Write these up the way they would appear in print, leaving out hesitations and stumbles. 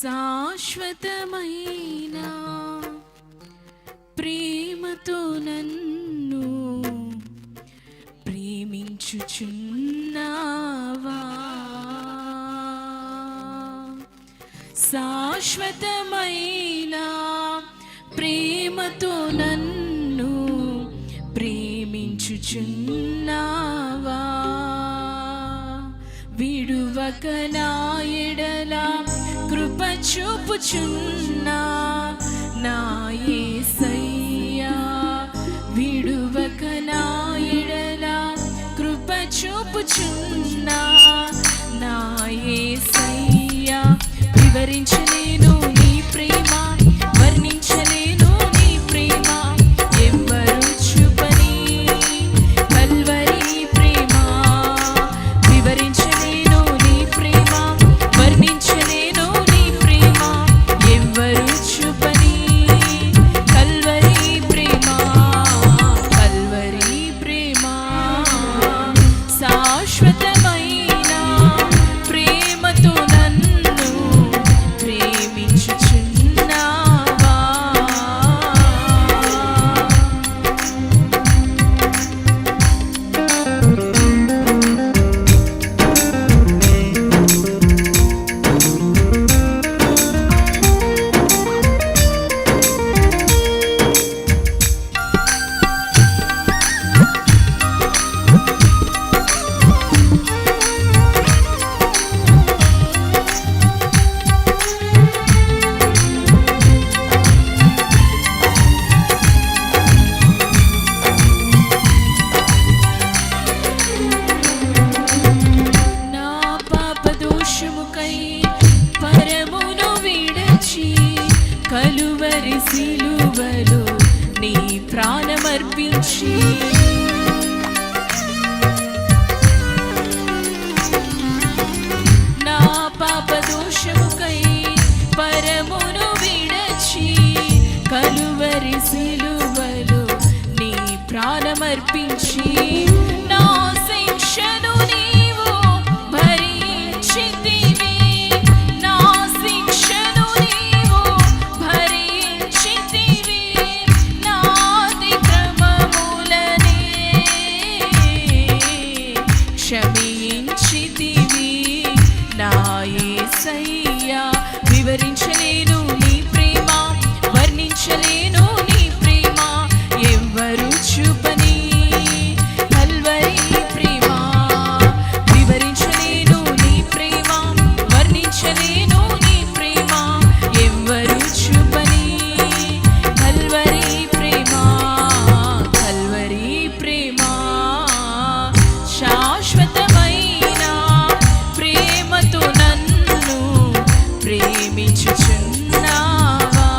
శాశ్వతమైన ప్రేమతో నన్ను ప్రేమించుచున్నావా, శాశ్వతమైన ప్రేమతో నన్ను ప్రేమించుచున్నావా, విడువక నా ఎడల కృప చూపుచున్నా నా యేసయ్యా, విడువక నా ఎడల కృప చూపుచున్నా నా యేసయ్యా, వివరించలేను నీ ప్రేమ, వర్ణించలేను నీ ప్రేమ, ఎవ్వరు చూపని కల్వరి ప్రేమ, వివరించలేను నీ ప్రేమ, వర్ణించలేను నీ ప్రేమ, ఎవ్వరు చూపని కల్వరి ప్రేమ, కల్వరి ప్రేమ, శాశ్వతమైన ప్రేమతో నన్ను ప్రేమించుచున్నావా. పరమును విడచి కలువరి సిలువలో నీ ప్రాణమర్పించి, నా పాప దోషముకై పరమును విడచి కలువరి సిలువలో నీ ప్రాణమర్పించి, నా శిక్షను నీవు భరించితివి, నా శిక్షను నీవు భరించితివి, నా అతిక్రమములనే క్షమించితివి నా యేసయ్యా, వివరించలేను నీ ప్రేమ, వర్ణించలేను నీ ప్రేమ, ఎవ్వరు చూపని కల్వరి ప్రేమ, వివరించలేను నీ ప్రేమ, వర్ణించలేను నీ ప్రేమ, ఎవ్వరు చూపని కల్వరి ప్రేమ, కల్వరి ప్రేమ, శాశ్వతమైన ప్రేమతో నన్ను ప్రేమించుచున్నావా.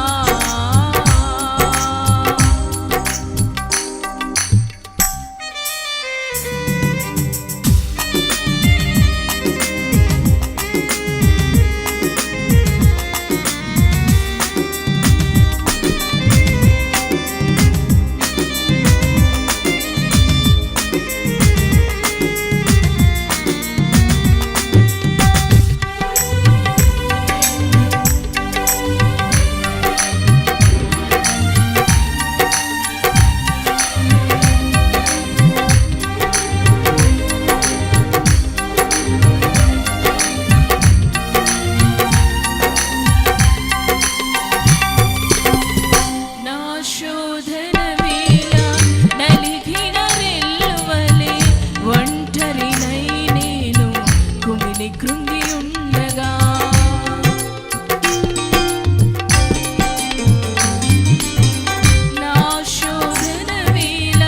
నా శోధన వేళ నలిగిన రెల్లువలే ఒంటరినై నేను కుమిలి కృంగి ఉండగా, నా శోధన వేళ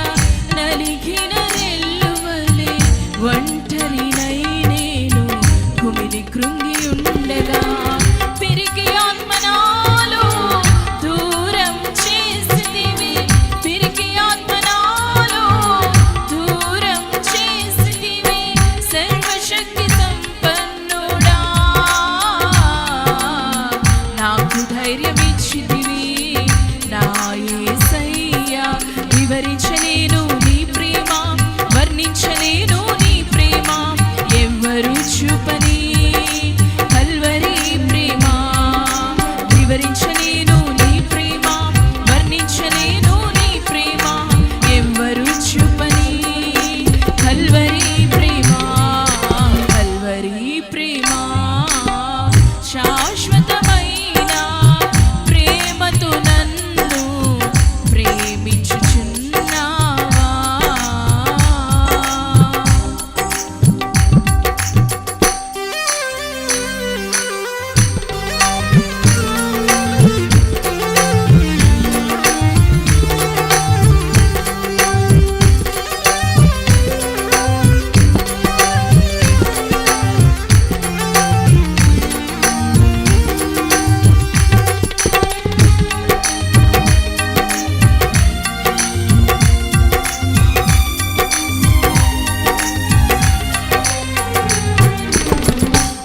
నలిగిన రెల్లువలే ఒంటరినై నేను కుమిలి కృంగి ఉండగా, పిరికి ఆత్మ నాలో దూరం చేసితివి, పిరికి ఆత్మ నాలో దూరం చేసితివి, సర్వశక్తి సంపన్నుడా నాకు ధైర్యం ఇచ్చితివి నా యేసయ్యా, వివరించలేను నీ ప్రేమ, వర్ణించలేను నీ ప్రేమ, ఎవ్వరు చూపని కల్వరి ప్రేమ, వివరించలేను నీ ప్రేమ, వర్ణించలేను నీ ప్రేమ, ఎవ్వరు చూపని కల్వరి ప్రేమ, కల్వరి ప్రేమ. శాశ్వతమైన ప్రేమతో నన్ను ప్రేమించుచున్నావా.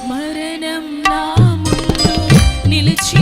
మరణం నా ముందు నిలిచి